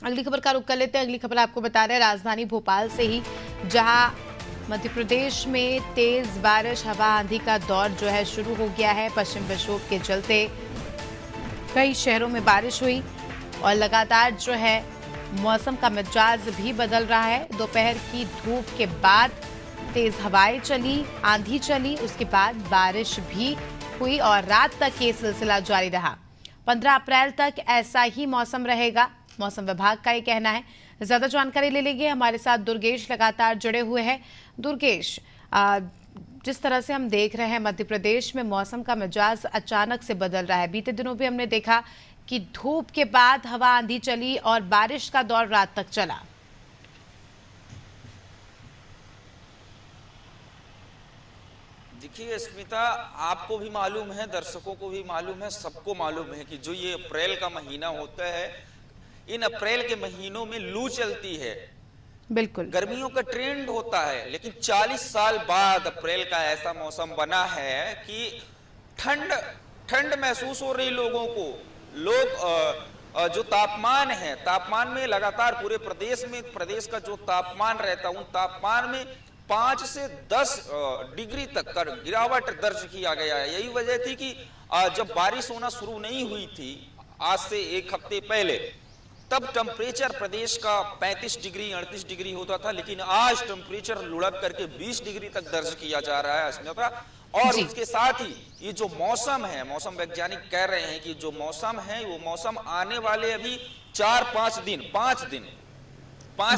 अगली खबर का रुख कर लेते हैं। अगली खबर आपको बता रहे हैं राजधानी भोपाल से ही, जहां मध्य प्रदेश में तेज बारिश, हवा आंधी का दौर जो है शुरू हो गया है। पश्चिम विक्षोभ के चलते कई शहरों में बारिश हुई और लगातार जो है मौसम का मिजाज भी बदल रहा है। दोपहर की धूप के बाद तेज हवाएं चली, आंधी चली, उसके बाद बारिश भी हुई और रात तक ये सिलसिला जारी रहा। 15 अप्रैल तक ऐसा ही मौसम रहेगा, मौसम विभाग का ये कहना है। ज्यादा जानकारी ले लेंगे, हमारे साथ दुर्गेश लगातार जुड़े हुए हैं। दुर्गेश, जिस तरह से हम देख रहे हैं मध्य प्रदेश में मौसम का मिजाज अचानक से बदल रहा है। बीते दिनों भी हमने देखा कि धूप के बाद हवा आंधी चली और बारिश का दौर रात तक चला। देखिए स्मिता, आपको भी मालूम है, दर्शकों को भी मालूम है, सबको मालूम है कि जो ये अप्रैल का महीना होता है, इन अप्रैल के महीनों में लू चलती है। बिल्कुल, गर्मियों का ट्रेंड होता है, लेकिन 40 साल बाद अप्रैल का ऐसा मौसम बना है कि ठंड ठंड महसूस हो रही लोगों को। लोग जो तापमान है, तापमान में लगातार पूरे प्रदेश का जो तापमान रहता है, उन तापमान में 5 से 10 डिग्री तक का गिरावट दर्ज किया गया है। यही वजह थी कि जब बारिश होना शुरू नहीं हुई थी आज से एक हफ्ते पहले, तब टेम्परेचर प्रदेश का 35 डिग्री 38 डिग्री होता था, लेकिन आज टेम्परेचर लुढ़क करके 20 डिग्री तक दर्ज किया जा रहा है अस्मिता। और उसके साथ ही ये जो मौसम है, मौसम वैज्ञानिक कह रहे हैं कि जो मौसम है वो मौसम आने वाले अभी 5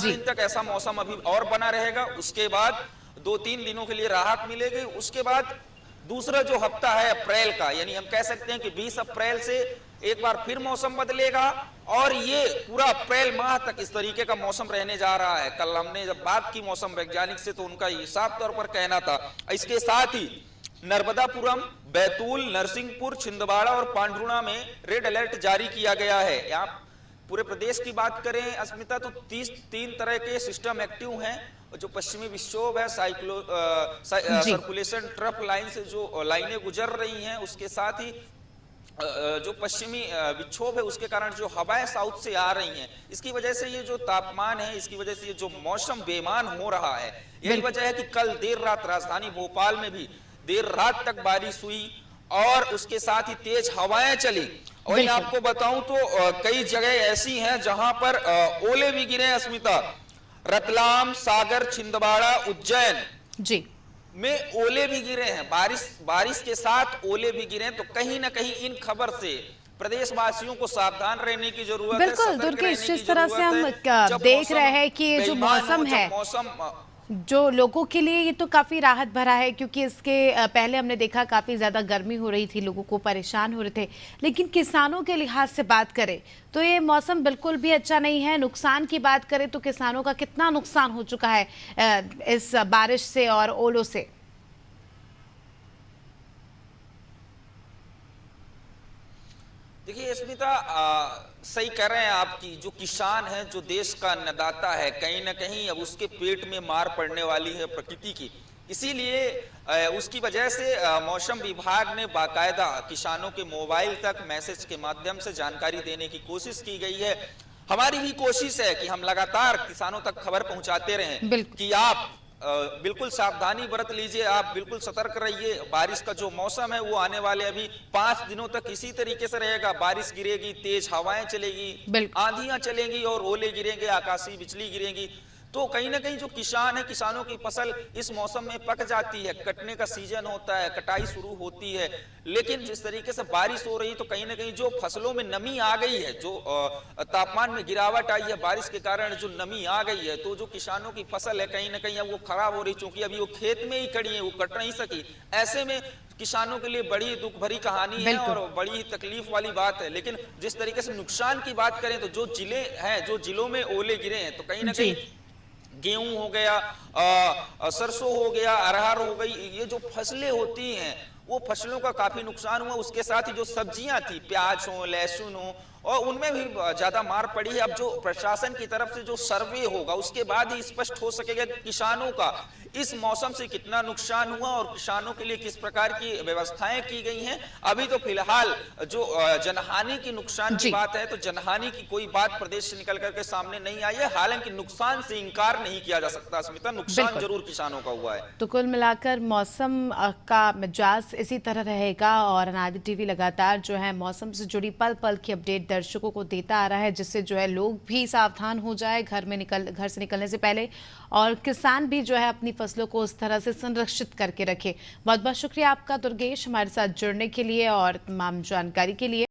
दिन तक ऐसा मौसम अभी और बना रहेगा। उसके बाद 2-3 दिनों के लिए राहत मिलेगी। उसके बाद दूसरा जो हफ्ता है अप्रैल का, यानी हम कह सकते हैं कि 20 अप्रैल से एक बार फिर मौसम बदलेगा और ये पूरा अप्रैल माह तक इस तरीके का मौसम रहने जा रहा है। कल हमने जब बात की मौसम वैज्ञानिक से, तो उनका ये साफ तौर पर कहना था। इसके साथ ही नर्मदापुरम, बैतूल, नरसिंहपुर, छिंदवाड़ा और पांढुर्णा में रेड अलर्ट जारी किया गया है। यहाँ पूरे प्रदेश की बात करें अस्मिता, तो 3 तरह के सिस्टम एक्टिव हैं। जो पश्चिमी विक्षोभ है, सर्कुलेशन ट्रफ लाइन से जो लाइनें गुजर रही हैं, उसके साथ ही जो पश्चिमी विक्षोभ है उसके कारण जो हवाएं साउथ से आ रही हैं, इसकी वजह से ये जो तापमान है, इसकी वजह से ये जो मौसम बेईमान हो रहा है। यही वजह है कि कल देर रात राजधानी भोपाल में भी देर रात तक बारिश हुई और उसके साथ ही तेज हवाएं चली। और मैं आपको बताऊं तो कई जगह ऐसी हैं जहां पर ओले भी गिरे अस्मिता। रतलाम, सागर, छिंदवाड़ा, उज्जैन जी में ओले भी गिरे हैं। बारिश के साथ ओले भी गिरे हैं। तो कहीं ना कहीं इन खबर से प्रदेशवासियों को सावधान रहने की जरूरत है। बिल्कुल दुर्गेश, जिस तरह से हम देख रहे हैं कि ये जो मौसम है, जो लोगों के लिए ये तो काफ़ी राहत भरा है, क्योंकि इसके पहले हमने देखा काफ़ी ज़्यादा गर्मी हो रही थी, लोगों को परेशान हो रहे थे। लेकिन किसानों के लिहाज से बात करें तो ये मौसम बिल्कुल भी अच्छा नहीं है। नुकसान की बात करें तो किसानों का कितना नुकसान हो चुका है इस बारिश से और ओलों से। देखिए स्मिता, सही कह रहे हैं आपकी। जो किसान है, जो देश का अन्नदाता है, कहीं ना कहीं अब उसके पेट में मार पड़ने वाली है प्रकृति की। इसीलिए उसकी वजह से मौसम विभाग ने बाकायदा किसानों के मोबाइल तक मैसेज के माध्यम से जानकारी देने की कोशिश की गई है। हमारी भी कोशिश है कि हम लगातार किसानों तक खबर पहुंचाते रहें कि आप बिल्कुल सावधानी बरत लीजिए, आप बिल्कुल सतर्क रहिए। बारिश का जो मौसम है वो आने वाले अभी 5 दिनों तक इसी तरीके से रहेगा। बारिश गिरेगी, तेज हवाएं चलेगी, आंधियां चलेंगी और ओले गिरेंगे, आकाशीय बिजली गिरेगी। तो कहीं ना कहीं जो किसान है, किसानों की फसल इस मौसम में पक जाती है। कटने का सीजन होता है, कटाई शुरू होती है। लेकिन जिस तरीके से बारिश हो रही है, तो कहीं ना कहीं जो फसलों में नमी आ गई है, जो तापमान में गिरावट आई है बारिश के कारण, जो नमी आ गई है, तो जो किसानों की फसल है कहीं ना कहीं अब वो खराब हो रही, चूंकि अभी वो खेत में ही खड़ी है, वो कट नहीं सकी। ऐसे में किसानों के लिए बड़ी दुख भरी कहानी है और बड़ी तकलीफ वाली बात है। लेकिन जिस तरीके से नुकसान की बात करें तो जो जिले हैं, जो जिलों में ओले गिरे हैं, तो कहीं ना कहीं गेहूं हो गया, सरसों हो गया, अरहर हो गई, ये जो फसलें होती हैं वो फसलों का काफी नुकसान हुआ। उसके साथ ही जो सब्जियां थी, प्याज हो, लहसुन हो और उनमें भी ज्यादा मार पड़ी है। अब जो प्रशासन की तरफ से जो सर्वे होगा उसके बाद ही स्पष्ट हो सकेगा कि किसानों का इस मौसम से कितना नुकसान हुआ और किसानों के लिए किस प्रकार की व्यवस्थाएं की गई हैं। अभी तो फिलहाल जो जनहानि की नुकसान की जी। बात है तो जनहानि की कोई बात प्रदेश से निकल करके सामने नहीं आई है। हालांकि नुकसान से इंकार नहीं किया जा सकता स्मिता, नुकसान बिल्कुल। जरूर किसानों का हुआ है। तो कुल मिलाकर मौसम का मिजाज इसी तरह रहेगा और अनादि टीवी लगातार जो है मौसम से जुड़ी पल पल की अपडेट दर्शकों को देता आ रहा है, जिससे जो है लोग भी सावधान हो जाए घर से निकलने से पहले, और किसान भी जो है अपनी फसलों को उस तरह से संरक्षित करके रखे। बहुत बहुत शुक्रिया आपका दुर्गेश हमारे साथ जुड़ने के लिए और तमाम जानकारी के लिए।